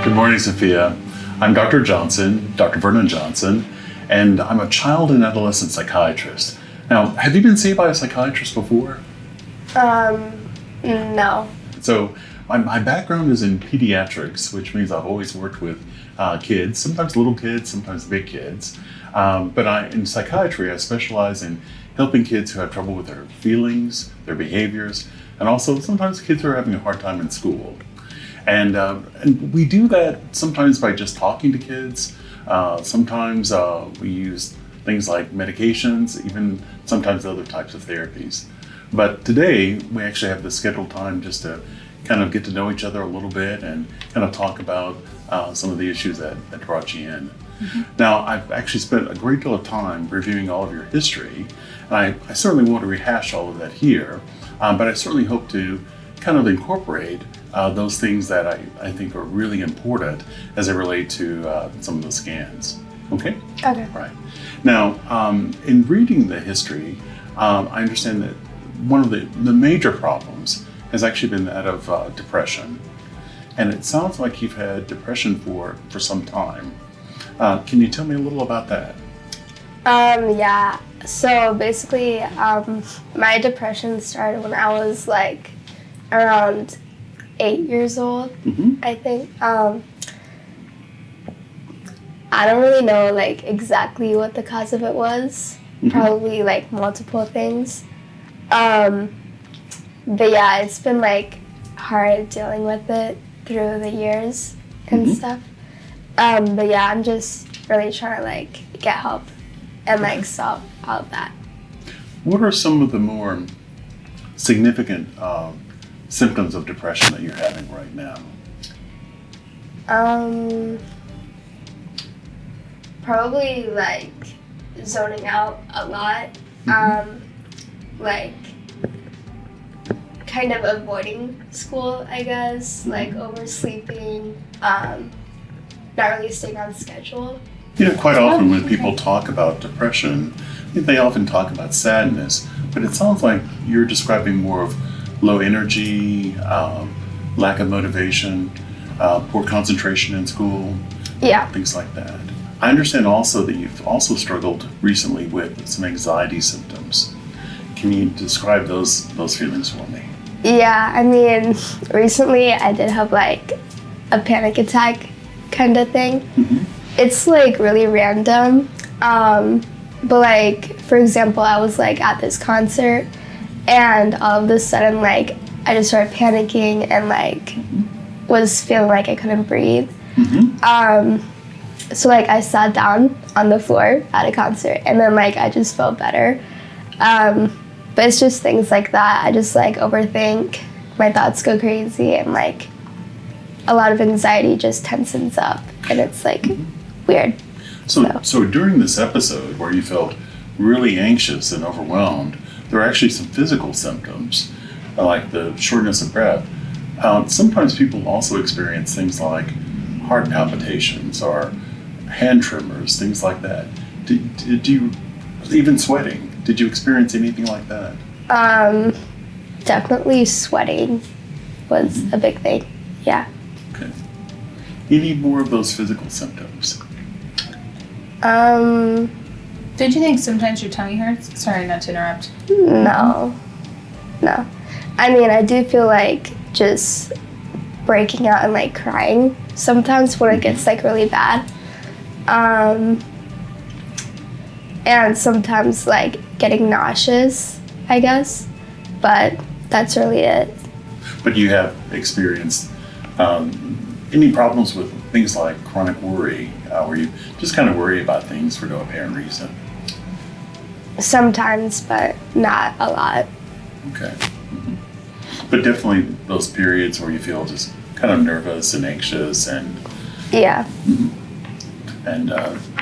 Good morning, Sophia. I'm Dr. Johnson, Dr. Vernon Johnson, and I'm a child and adolescent psychiatrist. Now, have you been seen by a psychiatrist before? No. So, my background is in pediatrics, which means I've always worked with kids, sometimes little kids, sometimes big kids. But in psychiatry, I specialize in helping kids who have trouble with their feelings, their behaviors, and also sometimes kids who are having a hard time in school. And we do that sometimes by just talking to kids. Sometimes we use things like medications, even sometimes other types of therapies. But today, we actually have the scheduled time just to kind of get to know each other a little bit and kind of talk about some of the issues that brought you in. Mm-hmm. Now, I've actually spent a great deal of time reviewing all of your history, and I certainly won't rehash all of that here, but I certainly hope to kind of incorporate those things that I think are really important as they relate to some of the scans. Okay? Okay. Right. Now, in reading the history, I understand that one of the major problems has actually been that of depression. And it sounds like you've had depression for some time. Can you tell me a little about that? Yeah. So basically, my depression started when I was like around 8 years old, mm-hmm. I think. I don't really know like exactly what the cause of it was. Mm-hmm. Probably like multiple things. But yeah, it's been like hard dealing with it through the years and mm-hmm. stuff. But yeah, I'm just really trying to like get help and like stop all of that. What are some of the more significant symptoms of depression that you're having right now? Probably like zoning out a lot. Mm-hmm. Like kind of avoiding school, I guess, mm-hmm. like oversleeping, not really staying on schedule. You know, quite often when people talk about depression, they often talk about sadness, but it sounds like you're describing more of low energy, lack of motivation, poor concentration in school, yeah, things like that. I understand also that you've also struggled recently with some anxiety symptoms. Can you describe those feelings for me? Yeah, I mean, recently I did have like a panic attack kind of thing. Mm-hmm. It's like really random, but like, for example, I was like at this concert and all of a sudden like I just started panicking and like mm-hmm. was feeling like I couldn't breathe. Mm-hmm. So like I sat down on the floor at a concert and then like I just felt better. But it's just things like that. I just like overthink, my thoughts go crazy, and like a lot of anxiety just tensens up and it's like mm-hmm. weird. So during this episode where you felt really anxious and overwhelmed, there are actually some physical symptoms like the shortness of breath. Sometimes people also experience things like heart palpitations or hand tremors, things like that. Did you, even sweating, did you experience anything like that? Definitely sweating was mm-hmm. a big thing, yeah. Okay. You need more of those physical symptoms. Don't you think sometimes your tummy hurts? Sorry, not to interrupt. No. I mean, I do feel like just breaking out and like crying sometimes when it gets like really bad. And sometimes like getting nauseous, I guess, but that's really it. But you have experienced any problems with things like chronic worry, where you just kind of worry about things for no apparent reason? Sometimes, but not a lot. Okay. Mm-hmm. But definitely those periods where you feel just kind of nervous and anxious and... Yeah. Mm-hmm. And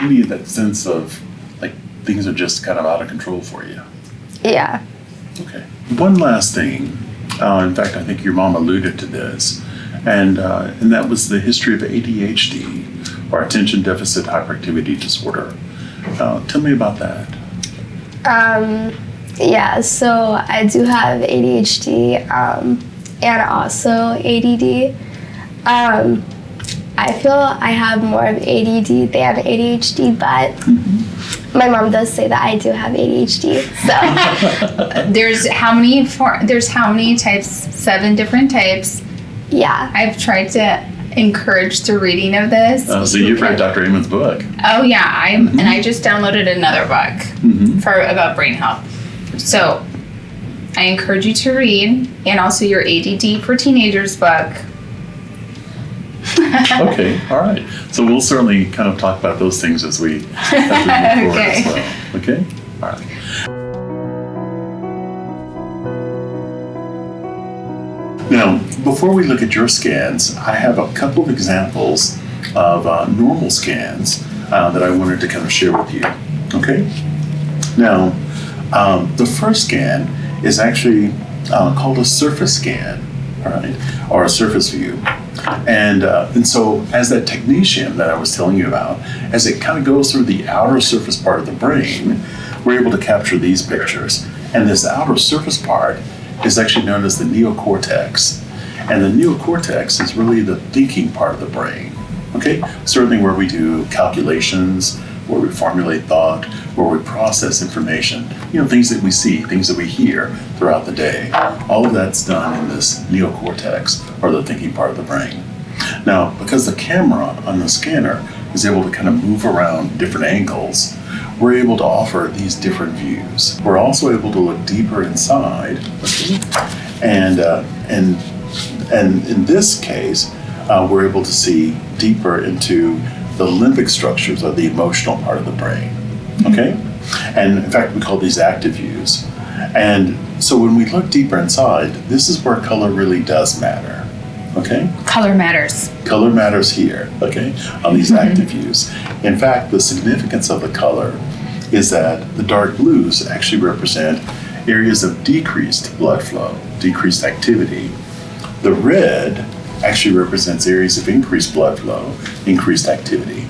really that sense of like things are just kind of out of control for you. Yeah. Okay. One last thing. In fact, I think your mom alluded to this, and that was the history of ADHD, or attention deficit hyperactivity disorder. Tell me about that. Yeah, so I do have ADHD and also ADD. I feel I have more of ADD than ADHD, but my mom does say that I do have ADHD. So There's how many types? 7 different types. yeah. I've tried to encourage the reading of this. So you've read Dr. Amon's book. Oh yeah, and I just downloaded another book about brain health. So I encourage you to read, and also your ADD for Teenagers book. Okay, all right. So we'll certainly kind of talk about those things as we move forward as well. Okay, all right. Now, before we look at your scans, I have a couple of examples of normal scans that I wanted to kind of share with you. Okay. Now, the first scan is actually called a surface scan, all right, or a surface view. And so as that technetium that I was telling you about, as it kind of goes through the outer surface part of the brain, we're able to capture these pictures. And this outer surface part is actually known as the neocortex. And the neocortex is really the thinking part of the brain, okay? Certainly where we do calculations, where we formulate thought, where we process information, things that we see, things that we hear throughout the day. All of that's done in this neocortex, or the thinking part of the brain. Now, because the camera on the scanner is able to kind of move around different angles, we're able to offer these different views. We're also able to look deeper inside, okay? And in this case, we're able to see deeper into the limbic structures of the emotional part of the brain, okay? And in fact, we call these active views. And so when we look deeper inside, this is where color really does matter, okay? Color matters. Color matters here, okay, on these active views. In fact, the significance of the color is that the dark blues actually represent areas of decreased blood flow, decreased activity. The red actually represents areas of increased blood flow, increased activity.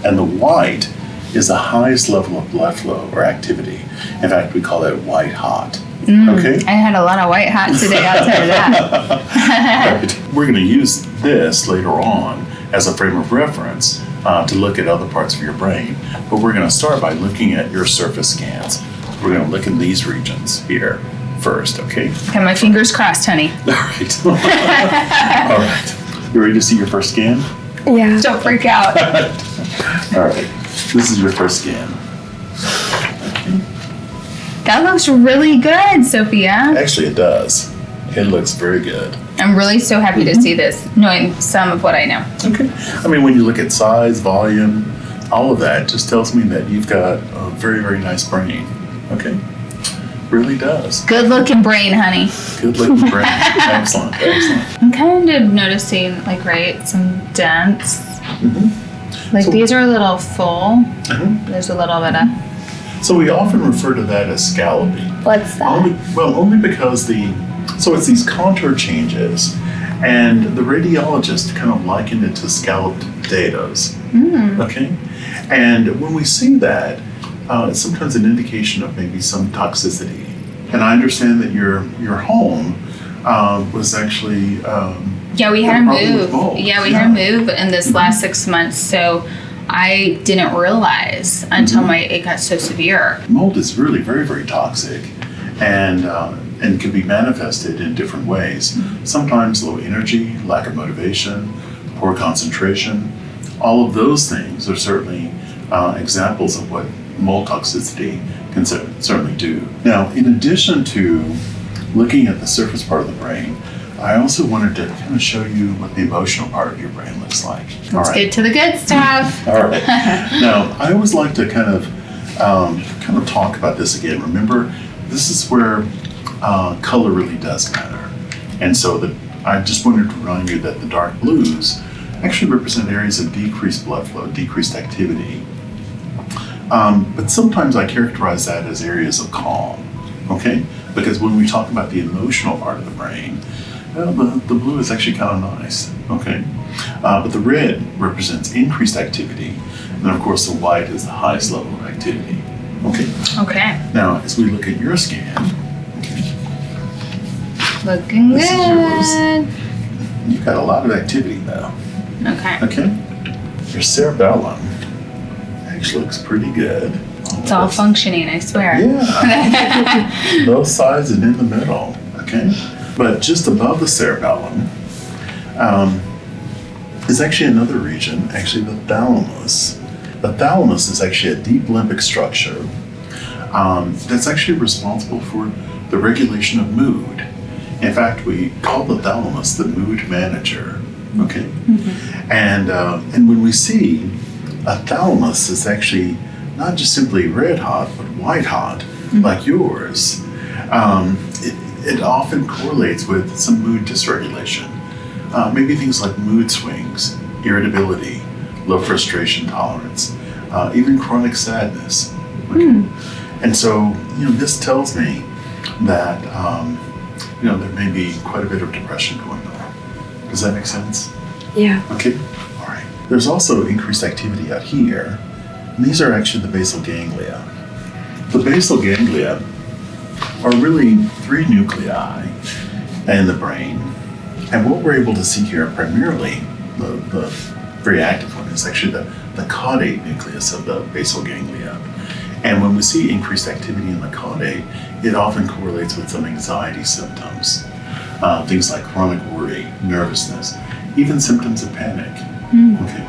And the white is the highest level of blood flow or activity. In fact, we call that white hot. Okay? I had a lot of white hot today, I'll tell you that. Right. We're going to use this later on as a frame of reference to look at other parts of your brain. But we're going to start by looking at your surface scans. We're going to look in these regions here first, okay? Got my fingers crossed, honey. All right. All right. You ready to see your first scan? Yeah. Don't freak out. All right. This is your first scan. That looks really good, Sophia. Actually, it does. It looks very good. I'm really so happy to see this, knowing some of what I know. Okay. I mean, when you look at size, volume, all of that just tells me that you've got a very, very nice brain. Okay? Really does. Good looking brain, honey. Good looking brain. Excellent. Excellent. I'm kind of noticing, some dents. Like these are a little full. There's a little bit of. So we often refer to that as scalloping. What's that? Only because so it's these contour changes, and the radiologist kind of likened it to scalloped potatoes. Okay? And when we see that, it's sometimes an indication of maybe some toxicity. And I understand that your home was actually Yeah, we had to problem with move. mold. Yeah, we had to move in this last 6 months. So I didn't realize until it got so severe. Mold is really very, very toxic, and can be manifested in different ways. Sometimes low energy, lack of motivation, poor concentration. All of those things are certainly examples of what mold toxicity can certainly do. Now, in addition to looking at the surface part of the brain, I also wanted to kind of show you what the emotional part of your brain looks like. Let's get to the good stuff. All right. Now, I always like to kind of talk about this again. Remember, this is where color really does matter. And so I just wanted to remind you that the dark blues actually represent areas of decreased blood flow, decreased activity. But sometimes I characterize that as areas of calm, okay? Because when we talk about the emotional part of the brain, the blue is actually kind of nice, okay? But the red represents increased activity, and then of course the white is the highest level of activity, okay? Okay. Now, as we look at your scan, Looking This is good. you've got a lot of activity now. Okay. Okay. Your cerebellum actually looks pretty good. It's all functioning, I swear. Yeah. Both sides and in the middle. Okay. But just above the cerebellum is actually another region, actually the thalamus. The thalamus is actually a deep limbic structure that's actually responsible for the regulation of mood. In fact, we call the thalamus the mood manager. Okay. And when we see a thalamus is actually not just simply red hot, but white hot, like yours, it often correlates with some mood dysregulation. Maybe things like mood swings, irritability, low frustration tolerance, even chronic sadness. Okay? And so, this tells me that, there may be quite a bit of depression going on. Does that make sense? Yeah. Okay. All right. There's also increased activity out here. And these are actually the basal ganglia. The basal ganglia are really 3 nuclei in the brain. And what we're able to see here primarily, the very active one, is actually the caudate nucleus of the basal ganglia. And when we see increased activity in the caudate, it often correlates with some anxiety symptoms. Things like chronic worry, nervousness, even symptoms of panic. Okay.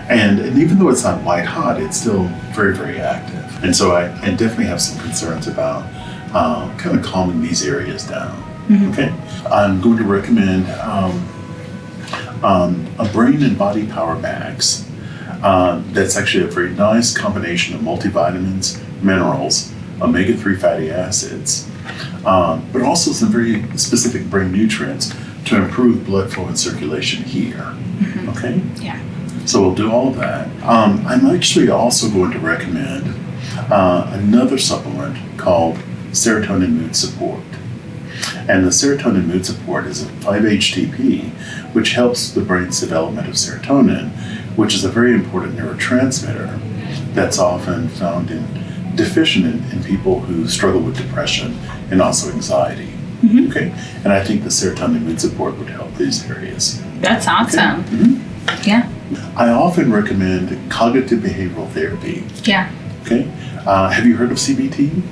And even though it's not white hot, it's still very, very active. And so I definitely have some concerns about kind of calming these areas down. Okay. I'm going to recommend a brain and body power bags. That's actually a very nice combination of multivitamins, minerals, omega-3 fatty acids, but also some very specific brain nutrients to improve blood flow and circulation here. Okay? Yeah. So we'll do all of that. I'm actually also going to recommend another supplement called serotonin mood support. And the serotonin mood support is a 5-HTP, which helps the brain's development of serotonin, which is a very important neurotransmitter that's often found deficient in people who struggle with depression and also anxiety. Okay, and I think the serotonin mood support would help these areas. That's awesome. Okay? Yeah. I often recommend cognitive behavioral therapy. Yeah. Okay, have you heard of CBT?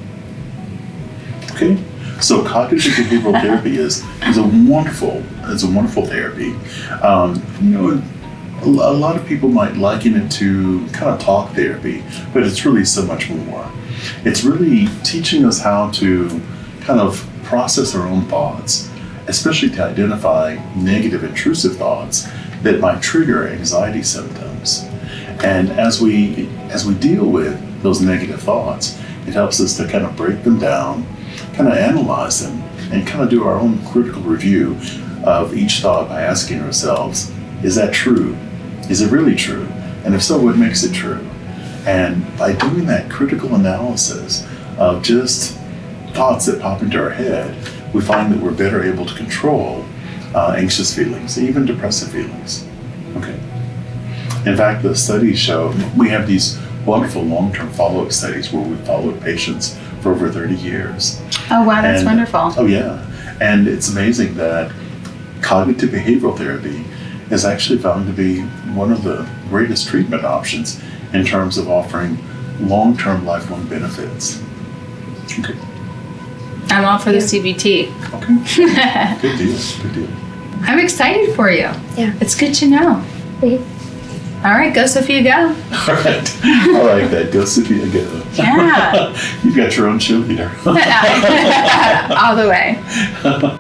Okay, so cognitive behavioral therapy is a wonderful therapy. A lot of people might liken it to kind of talk therapy, but it's really so much more. It's really teaching us how to kind of process our own thoughts, especially to identify negative intrusive thoughts that might trigger anxiety symptoms. And as we deal with those negative thoughts, it helps us to kind of break them down, kind of analyze them, and kind of do our own critical review of each thought by asking ourselves, is that true? Is it really true? And if so, what makes it true? And by doing that critical analysis of just thoughts that pop into our head, we find that we're better able to control anxious feelings, even depressive feelings. Okay. In fact, the studies show, we have these wonderful long-term follow-up studies where we followed patients for over 30 years. Oh, wow, that's wonderful. Oh, yeah. And it's amazing that cognitive behavioral therapy is actually found to be one of the greatest treatment options in terms of offering long-term, lifelong benefits. Okay. I'm all for the CBT. Okay. Good deal. Good deal. I'm excited for you. Yeah. It's good to know. All right, go Sophia, go. All right. I like that. Go Sophia, go. Yeah. You've got your own cheerleader. All the way.